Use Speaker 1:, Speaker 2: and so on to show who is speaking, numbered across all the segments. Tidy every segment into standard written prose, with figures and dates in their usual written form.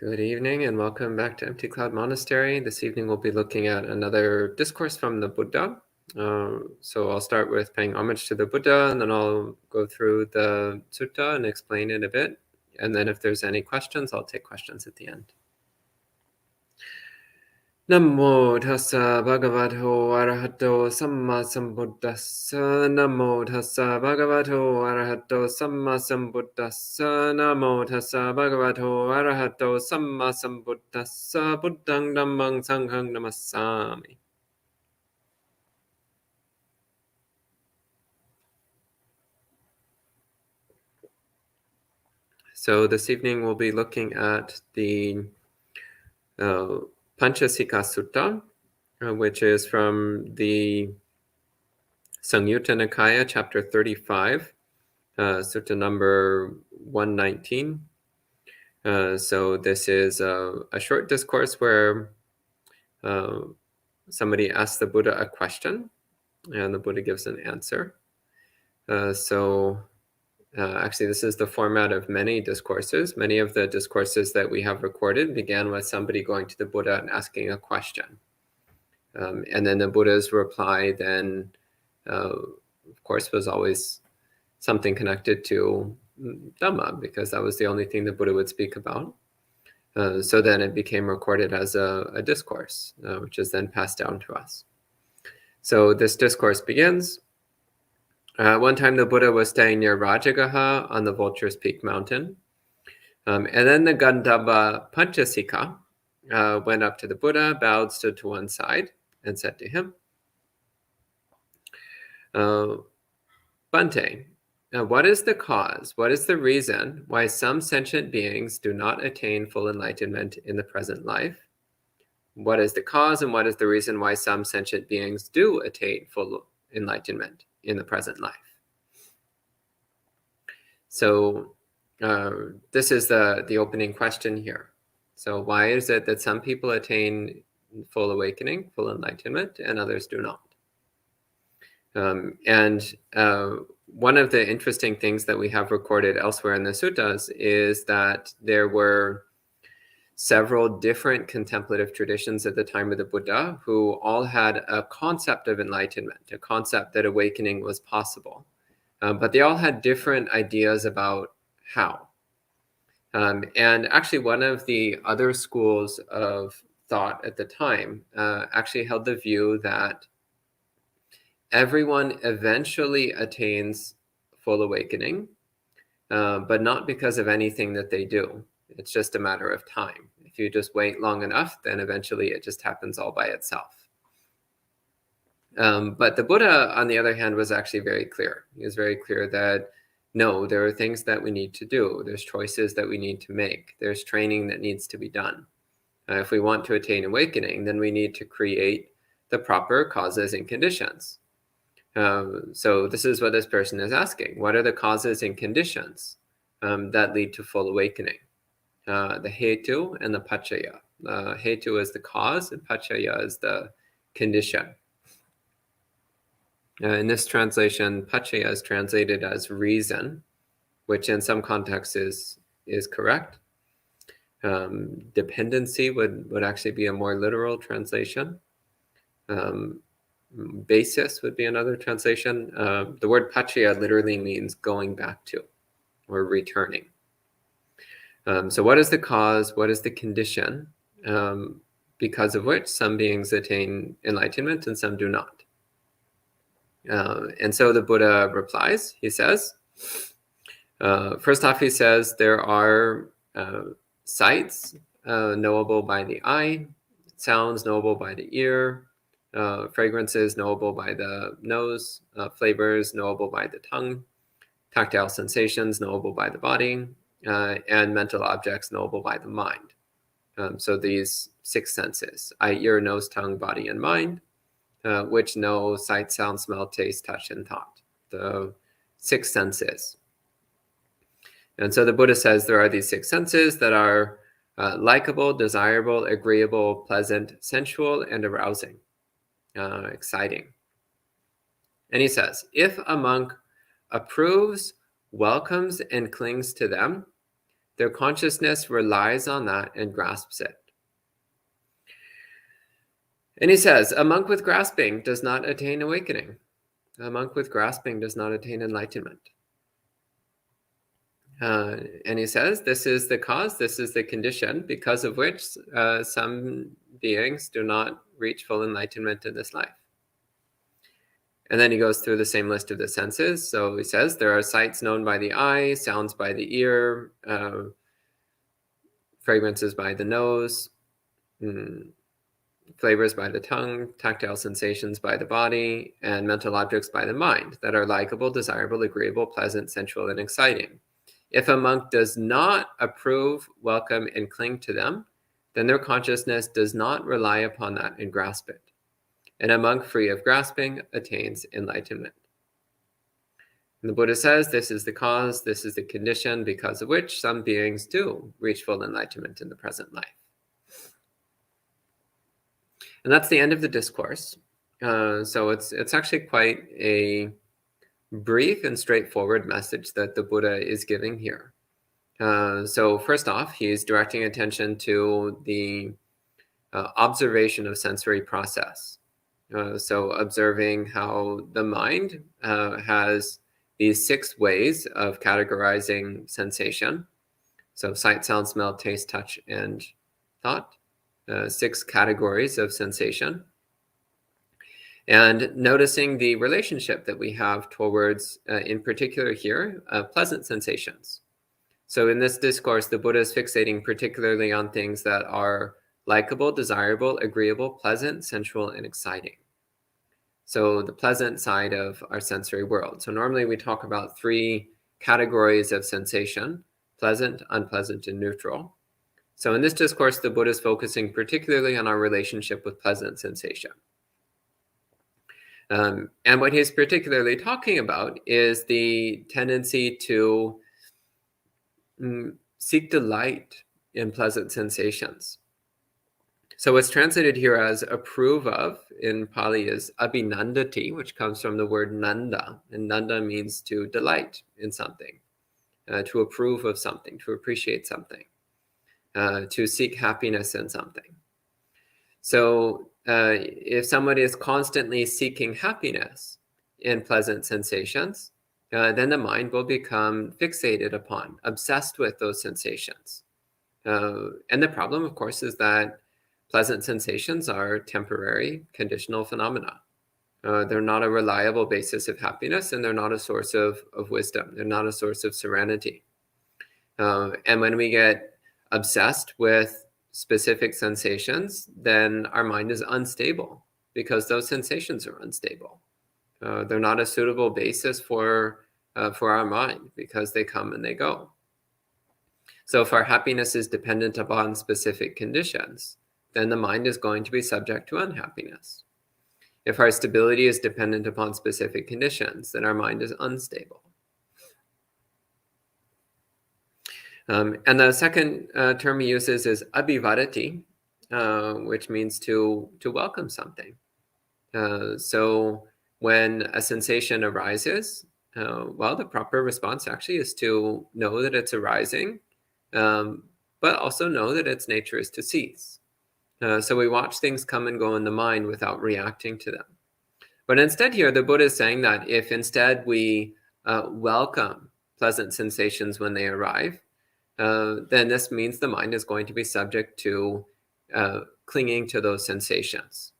Speaker 1: Good evening and welcome back to Empty Cloud Monastery. This evening we'll be looking at another discourse from the Buddha. So I'll start with paying homage to the Buddha, and then I'll go through the Sutta and explain it a bit. And then if there's any questions, I'll take questions at the end. Namo tassa bhagavato arahato samma sambuddhassa. Namo tassa bhagavato arahato samma sambuddhassa. Namo tassa bhagavato arahato samma sambuddhassa. Buddhang dhammang sanghang namassami. So this evening we'll be looking at the Pañcasikha Sutta, which is from the Samyutta Nikaya, chapter 35, Sutta number 119. So this is a short discourse where somebody asks the Buddha a question, and the Buddha gives an answer. Actually, this is the format of many discourses. Many of the discourses that we have recorded began with somebody going to the Buddha and asking a question. And then the Buddha's reply then, of course, was always something connected to Dhamma, because that was the only thing the Buddha would speak about. So then it became recorded as a discourse, which is then passed down to us. So this discourse begins. One time the Buddha was staying near Rajagaha on the Vulture's Peak mountain. And then the Gandhava Pañcasikha went up to the Buddha, bowed, stood to one side, and said to him, Bhante, what is the cause, what is the reason why some sentient beings do not attain full enlightenment in the present life? What is the cause and what is the reason why some sentient beings do attain full enlightenment in the present life? So this is the opening question here. So why is it that some people attain full awakening, full enlightenment, and others do not? One of the interesting things that we have recorded elsewhere in the suttas is that there were several different contemplative traditions at the time of the Buddha who all had a concept of enlightenment, a concept that awakening was possible. But they all had different ideas about how. And actually, one of the other schools of thought at the time actually held the view that everyone eventually attains full awakening, but not because of anything that they do. It's just a matter of time. If you just wait long enough, then eventually it just happens all by itself. But the Buddha, on the other hand, was actually very clear. He was very clear that, no, there are things that we need to do. There's choices that we need to make. There's training that needs to be done. If we want to attain awakening, then we need to create the proper causes and conditions. So this is what this person is asking. What are the causes and conditions that lead to full awakening? The hetu and the paccaya. Hetu is the cause, and paccaya is the condition. In this translation, paccaya is translated as reason, which in some contexts is correct. Dependency would actually be a more literal translation. Basis would be another translation. The word paccaya literally means going back to or returning. So what is the cause? What is the condition because of which some beings attain enlightenment and some do not? And so the Buddha replies, he says, first off, he says there are sights knowable by the eye, sounds knowable by the ear, fragrances knowable by the nose, flavors knowable by the tongue, tactile sensations knowable by the body, and mental objects knowable by the mind. So these six senses, eye, ear, nose, tongue, body, and mind, which know sight, sound, smell, taste, touch, and thought. The six senses. And so the Buddha says there are these six senses that are likable, desirable, agreeable, pleasant, sensual, and arousing, exciting. And he says, if a monk approves, welcomes, and clings to them, Their consciousness relies on that and grasps it. And he says, a monk with grasping does not attain awakening. A monk with grasping does not attain enlightenment. And he says, this is the cause, this is the condition, because of which some beings do not reach full enlightenment in this life. And then he goes through the same list of the senses. So he says, there are sights known by the eye, sounds by the ear, fragrances by the nose, flavors by the tongue, tactile sensations by the body, and mental objects by the mind that are likable, desirable, agreeable, pleasant, sensual, and exciting. If a monk does not approve, welcome, and cling to them, then their consciousness does not rely upon that and grasp it. And a monk free of grasping attains enlightenment. And the Buddha says, this is the cause, this is the condition, because of which some beings do reach full enlightenment in the present life. And that's the end of the discourse. So it's actually quite a brief and straightforward message that the Buddha is giving here. So first off, he's directing attention to the observation of sensory process. So observing how the mind has these 6 ways of categorizing sensation. So sight, sound, smell, taste, touch, and thought. 6 categories of sensation. And noticing the relationship that we have towards, in particular here, pleasant sensations. So in this discourse, the Buddha is fixating particularly on things that are likable, desirable, agreeable, pleasant, sensual, and exciting. So the pleasant side of our sensory world. So normally we talk about 3 categories of sensation: pleasant, unpleasant, and neutral. So in this discourse, the Buddha is focusing particularly on our relationship with pleasant sensation. And what he's particularly talking about is the tendency to seek delight in pleasant sensations. So what's translated here as approve of in Pali is abhinandati, which comes from the word nanda. And nanda means to delight in something, to approve of something, to appreciate something, to seek happiness in something. So if somebody is constantly seeking happiness in pleasant sensations, then the mind will become fixated upon, obsessed with those sensations. And the problem, of course, is that pleasant sensations are temporary, conditional phenomena. They're not a reliable basis of happiness, and they're not a source of wisdom. They're not a source of serenity. And when we get obsessed with specific sensations, then our mind is unstable because those sensations are unstable. They're not a suitable basis for our mind because they come and they go. So if our happiness is dependent upon specific conditions, then the mind is going to be subject to unhappiness. If our stability is dependent upon specific conditions, then our mind is unstable. And the second term he uses is abhivadati, which means to welcome something. So when a sensation arises, well, the proper response actually is to know that it's arising, but also know that its nature is to cease. So we watch things come and go in the mind without reacting to them. But instead here, the Buddha is saying that if instead we welcome pleasant sensations when they arrive, then this means the mind is going to be subject to clinging to those sensations.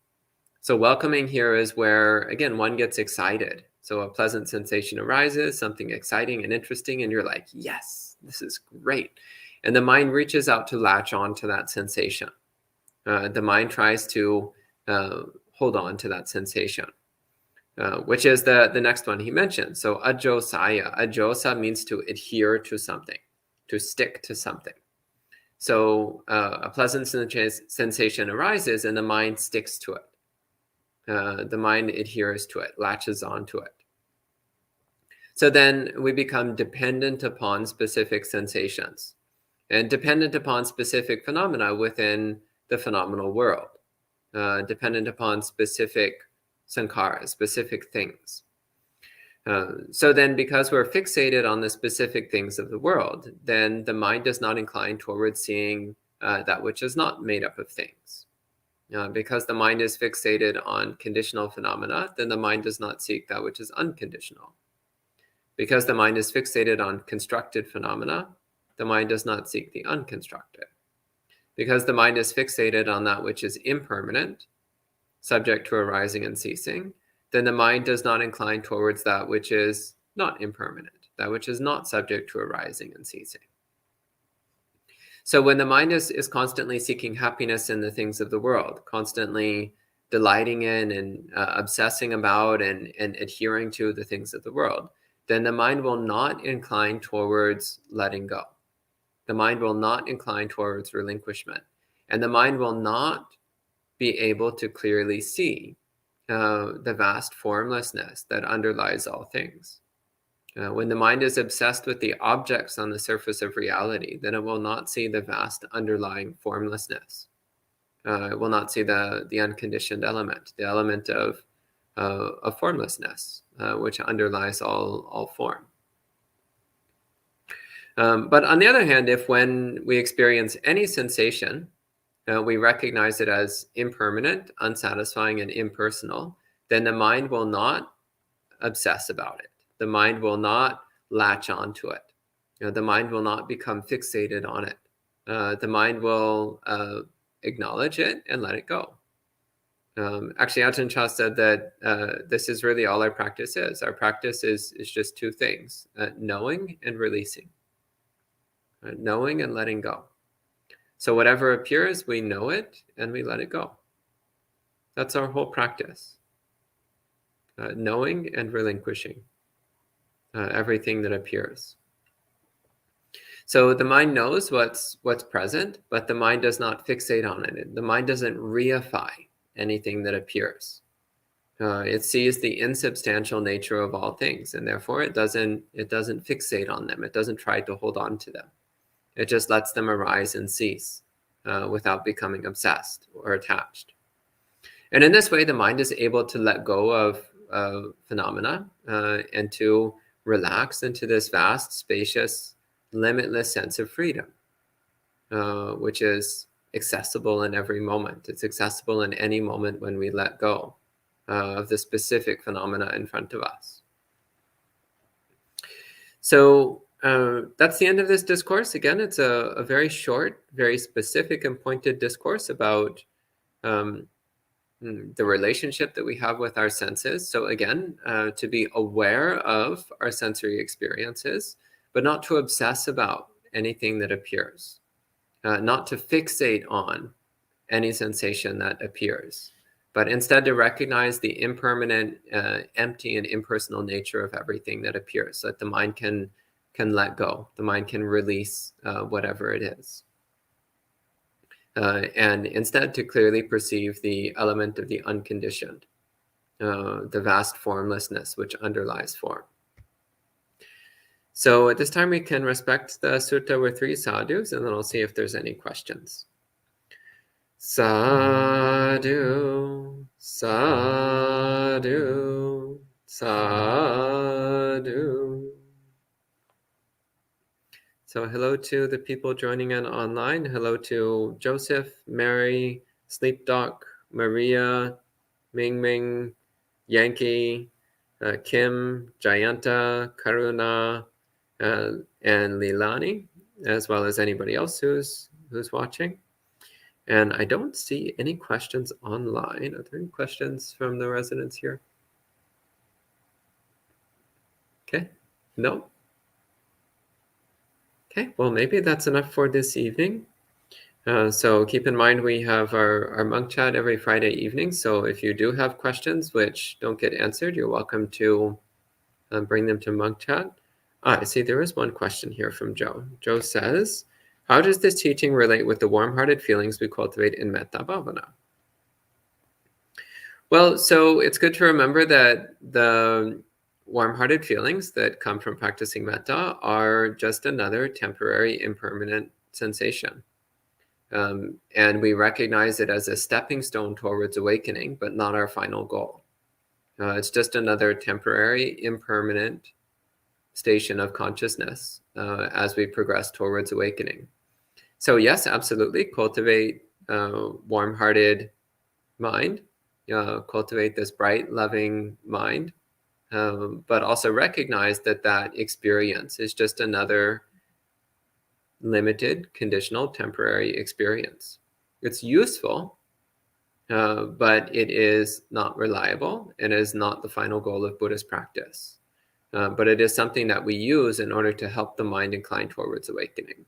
Speaker 1: So welcoming here is where, again, one gets excited. So a pleasant sensation arises, something exciting and interesting, and you're like, yes, this is great. And the mind reaches out to latch on to that sensation. The mind tries to hold on to that sensation, which is the next one he mentioned. So ajosaya. Ajosa means to adhere to something, to stick to something. So a pleasant sensation arises and the mind sticks to it. The mind adheres to it, latches onto it. So then we become dependent upon specific sensations and dependent upon specific phenomena within the phenomenal world, dependent upon specific sankharas, specific things. So then, because we're fixated on the specific things of the world, then the mind does not incline towards seeing that which is not made up of things. Because the mind is fixated on conditional phenomena, then the mind does not seek that which is unconditional. Because the mind is fixated on constructed phenomena, the mind does not seek the unconstructed. Because the mind is fixated on that which is impermanent, subject to arising and ceasing, then the mind does not incline towards that which is not impermanent, that which is not subject to arising and ceasing. So when the mind is constantly seeking happiness in the things of the world, constantly delighting in and obsessing about and adhering to the things of the world, then the mind will not incline towards letting go. The mind will not incline towards relinquishment. And the mind will not be able to clearly see the vast formlessness that underlies all things. When the mind is obsessed with the objects on the surface of reality, then it will not see the vast underlying formlessness. It will not see the unconditioned element, the element of formlessness, which underlies all form. But on the other hand, if when we experience any sensation, we recognize it as impermanent, unsatisfying, and impersonal, then the mind will not obsess about it. The mind will not latch onto it. The mind will not become fixated on it. The mind will acknowledge it and let it go. Actually, Ajahn Chah said that this is really all our practice is. Our practice is just two things, knowing and releasing. Knowing and letting go. So whatever appears, we know it and we let it go. That's our whole practice. Knowing and relinquishing everything that appears. So the mind knows what's present, but the mind does not fixate on it. The mind doesn't reify anything that appears. It sees the insubstantial nature of all things, and therefore it doesn't fixate on them. It doesn't try to hold on to them. It just lets them arise and cease without becoming obsessed or attached. And in this way, the mind is able to let go of phenomena and to relax into this vast, spacious, limitless sense of freedom, which is accessible in every moment. It's accessible in any moment when we let go of the specific phenomena in front of us. So that's the end of this discourse. Again, it's a very short, very specific and pointed discourse about the relationship that we have with our senses. So again, to be aware of our sensory experiences, but not to obsess about anything that appears, not to fixate on any sensation that appears, but instead to recognize the impermanent, empty and impersonal nature of everything that appears, so that the mind can let go, the mind can release whatever it is. And instead to clearly perceive the element of the unconditioned, the vast formlessness which underlies form. So at this time we can respect the sutta with 3 sadhus, and then I'll see if there's any questions. Sadhu, sadhu, sadhu. So hello to the people joining in online. Hello to Joseph, Mary, Sleep Doc, Maria, Ming Ming, Yankee, Kim, Jayanta, Karuna, and Leilani, as well as anybody else who's watching. And I don't see any questions online. Are there any questions from the residents here? Okay, no? Okay, well, maybe that's enough for this evening. So keep in mind we have our monk chat every Friday evening. So if you do have questions which don't get answered, you're welcome to bring them to monk chat. I see there is one question here from Joe. Joe says, how does this teaching relate with the warm-hearted feelings we cultivate in Metta Bhavana? Well, so it's good to remember that the warm-hearted feelings that come from practicing metta are just another temporary, impermanent sensation. And we recognize it as a stepping stone towards awakening, but not our final goal. It's just another temporary, impermanent station of consciousness as we progress towards awakening. So yes, absolutely, cultivate warm-hearted mind, cultivate this bright, loving mind, but also recognize that that experience is just another limited, conditional, temporary experience. It's useful, but it is not reliable and is not the final goal of Buddhist practice. But it is something that we use in order to help the mind incline towards awakening.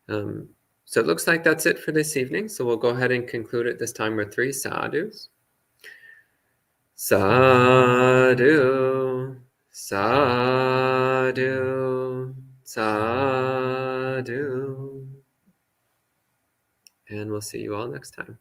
Speaker 1: So it looks like that's it for this evening. So we'll go ahead and conclude it this time with 3 sadhus. Sadhu, sadhu, sadhu. And we'll see you all next time.